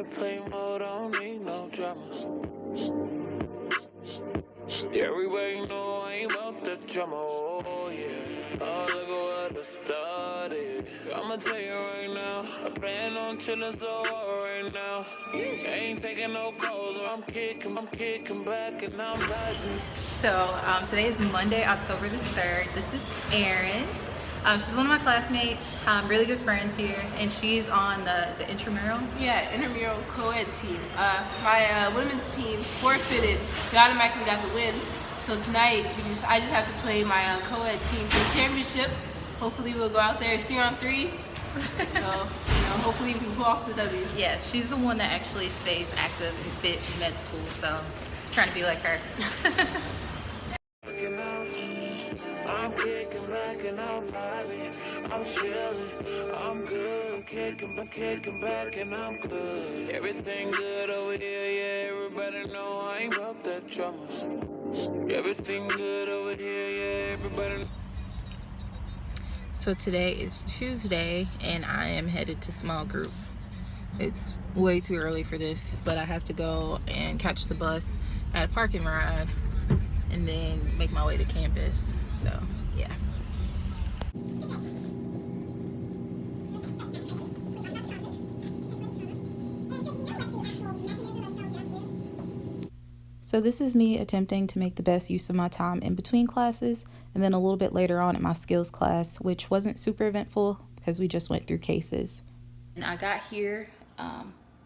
airplane mode, don't need no drama. Everybody know I ain't about that drama, oh yeah. Oh, look at what I started. I'ma tell you right now, I plan on chillin' so hard right now. Ain't taking no calls, I'm kicking back and I'm rising. So today is Monday, October the 3rd. This is Erin. She's one of my classmates, really good friends here, and she's on the intramural. Yeah, intramural co-ed team. My women's team forfeited. We automatically got the win. So tonight, I just have to play my co-ed team for the championship. Hopefully we'll go out there 3-on-3. So, hopefully we can pull off the W. Yeah, she's the one that actually stays active and fit in med school, so I'm trying to be like her. I'm kicking back and I'm vibing, I'm chilling, I'm good, kicking back and I'm good. Everything good over here, yeah, everybody know I ain't about that drama. Everything good over here, yeah, everybody know. So today is Tuesday and I am headed to small group. It's way too early for this, but I have to go and catch the bus at a parking ride and then make my way to campus. So yeah. So this is me attempting to make the best use of my time in between classes, and then a little bit later on at my skills class, which wasn't super eventful because we just went through cases. And I got here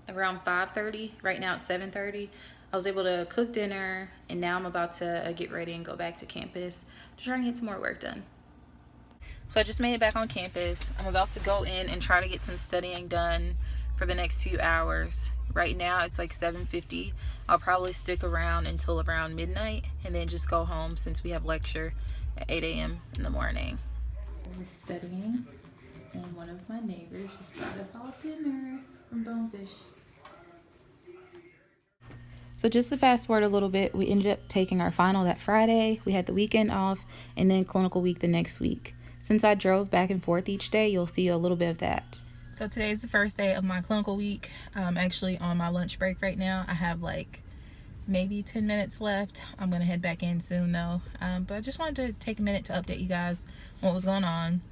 around 5:30. Right now it's 7:30. I was able to cook dinner, and now I'm about to get ready and go back to campus to try and get some more work done. So I just made it back on campus. I'm about to go in and try to get some studying done for the next few hours. Right now it's like 7:50. I'll probably stick around until around midnight and then just go home since we have lecture at 8 a.m. in the morning. So we're studying, and one of my neighbors just brought us all dinner from Bonefish. So just to fast forward a little bit, we ended up taking our final that Friday. We had the weekend off and then clinical week the next week. Since I drove back and forth each day, you'll see a little bit of that. So today is the first day of my clinical week. I'm actually on my lunch break right now. I have like maybe 10 minutes left. I'm gonna head back in soon though. But I just wanted to take a minute to update you guys on what was going on.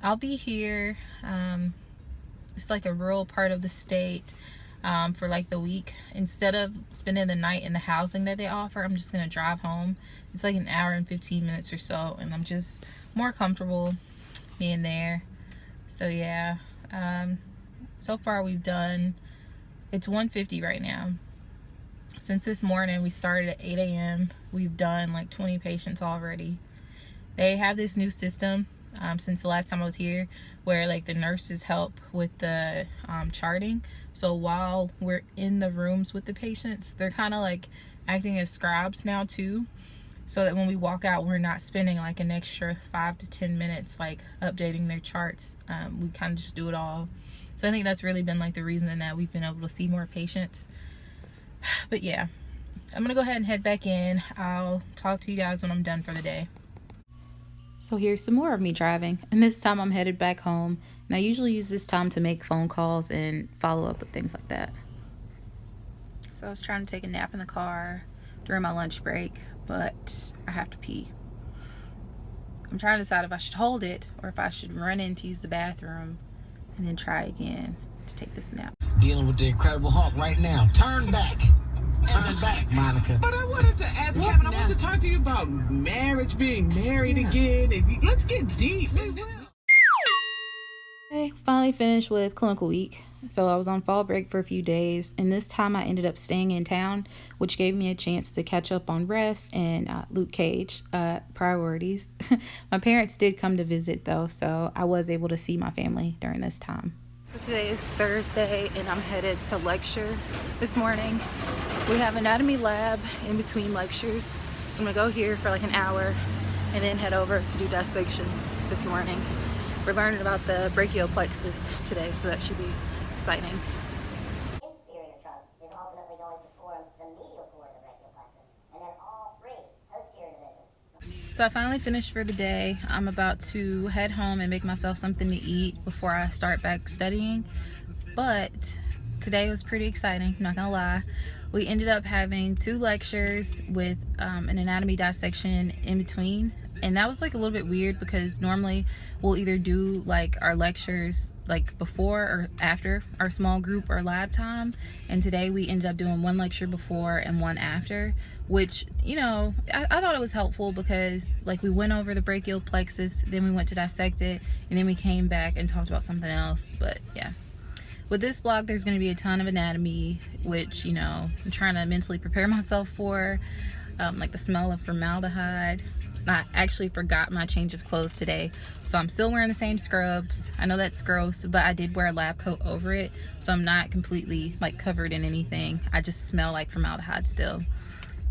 I'll be here, it's like a rural part of the state, for like the week. Instead of spending the night in the housing that they offer, I'm just gonna drive home. It's like an hour and 15 minutes or so, and I'm just more comfortable being there. So yeah, so far we've done, it's 150 right now. Since this morning, we started at 8 a.m. We've done like 20 patients already. They have this new system since the last time I was here, where like the nurses help with the charting. So while we're in the rooms with the patients, they're kind of like acting as scribes now too, so that when we walk out, we're not spending like an extra 5 to 10 minutes like updating their charts. We kind of just do it all. So I think that's really been like the reason that we've been able to see more patients. But yeah, I'm gonna go ahead and head back in. I'll talk to you guys when I'm done for the day. So here's some more of me driving, and this time I'm headed back home, and I usually use this time to make phone calls and follow up with things like that. So I was trying to take a nap in the car during my lunch break, but I have to pee. I'm trying to decide if I should hold it or if I should run in to use the bathroom and then try again to take this nap. Dealing with the Incredible Hulk right now. Turn back. Turn back, Monica. But I wanted to ask Kevin, I wanted to talk to you about marriage, being married again. Let's get deep. Okay, finally finished with clinical week. So I was on fall break for a few days, and this time I ended up staying in town, which gave me a chance to catch up on rest and Luke Cage priorities. My parents did come to visit though, so I was able to see my family during this time. So today is Thursday, and I'm headed to lecture this morning. We have anatomy lab in between lectures, so I'm gonna go here for like an hour and then head over to do dissections this morning. We're learning about the brachial plexus today, so that should be exciting. Inferior trunk is ultimately going to form the medial core of the brachial plexus, and then all three posterior divisions. So I finally finished for the day. I'm about to head home and make myself something to eat before I start back studying. But Today was pretty exciting, not gonna lie. We ended up having 2 lectures with an anatomy dissection in between, and that was like a little bit weird because normally we'll either do like our lectures like before or after our small group or lab time, and today we ended up doing 1 lecture before and 1 after, which, you know, I thought it was helpful because like we went over the brachial plexus, then we went to dissect it, and then we came back and talked about something else. But yeah, with this blog there's going to be a ton of anatomy, which, you know, I'm trying to mentally prepare myself for, like the smell of formaldehyde. I actually forgot my change of clothes today, so I'm still wearing the same scrubs. I know that's gross, but I did wear a lab coat over it, so I'm not completely like covered in anything. I just smell like formaldehyde still.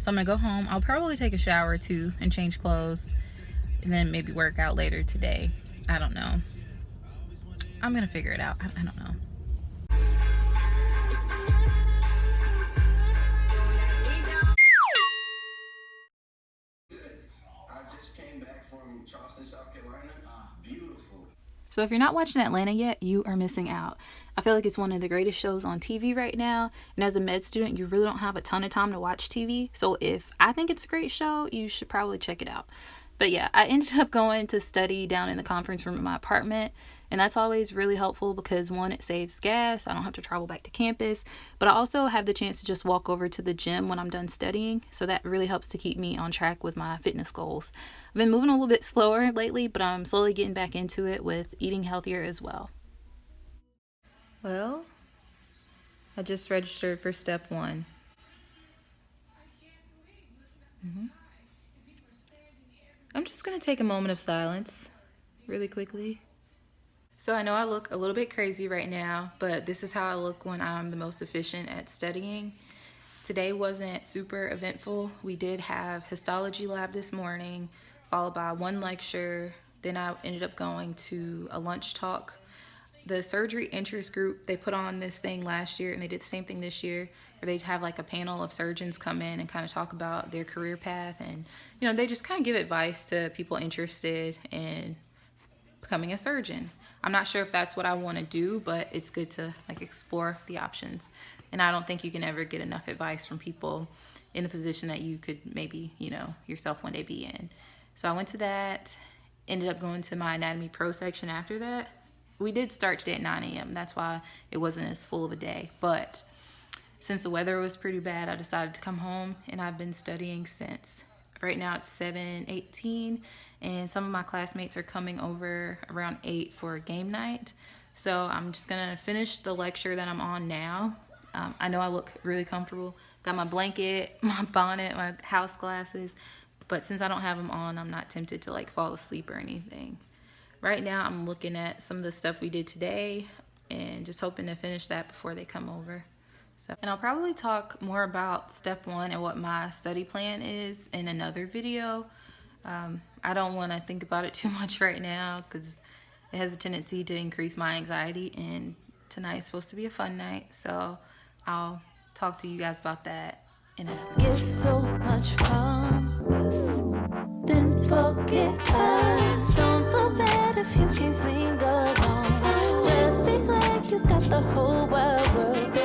So I'm gonna go home. I'll probably take a shower or 2 and change clothes, and then maybe work out later today. I don't know. I'm gonna figure it out. I don't know. So if you're not watching Atlanta yet, you are missing out. I feel like it's one of the greatest shows on TV right now. And as a med student, you really don't have a ton of time to watch TV. So if I think it's a great show, you should probably check it out. But yeah, I ended up going to study down in the conference room of my apartment. And that's always really helpful because 1, it saves gas. I don't have to travel back to campus. But I also have the chance to just walk over to the gym when I'm done studying. So that really helps to keep me on track with my fitness goals. I've been moving a little bit slower lately, but I'm slowly getting back into it with eating healthier as well. Well, I just registered for step 1. I'm just going to take a moment of silence really quickly. So I know I look a little bit crazy right now, but this is how I look when I'm the most efficient at studying. Today wasn't super eventful. We did have histology lab this morning, followed by 1 lecture. Then I ended up going to a lunch talk. The surgery interest group, they put on this thing last year, and they did the same thing this year, where they'd have like a panel of surgeons come in and kind of talk about their career path, and, you know, they just kind of give advice to people interested in becoming a surgeon. I'm not sure if that's what I want to do, but it's good to like explore the options. And I don't think you can ever get enough advice from people in the position that you could maybe, you know, yourself one day be in. So I went to that, ended up going to my anatomy pro section after that. We did start today at 9 a.m. That's why it wasn't as full of a day. But since the weather was pretty bad, I decided to come home, and I've been studying since. Right now it's 7:18, and some of my classmates are coming over around 8 for game night. So I'm just gonna finish the lecture that I'm on now. I know I look really comfortable. Got my blanket, my bonnet, my house glasses, but since I don't have them on, I'm not tempted to like fall asleep or anything. Right now I'm looking at some of the stuff we did today and just hoping to finish that before they come over. So, and I'll probably talk more about step 1 and what my study plan is in another video. I don't want to think about it too much right now because it has a tendency to increase my anxiety, and tonight's supposed to be a fun night, so I'll talk to you guys about that in another video. Get so much from us, then forget us. Don't feel bad if you can't sing along. Just be glad you got the whole wide world.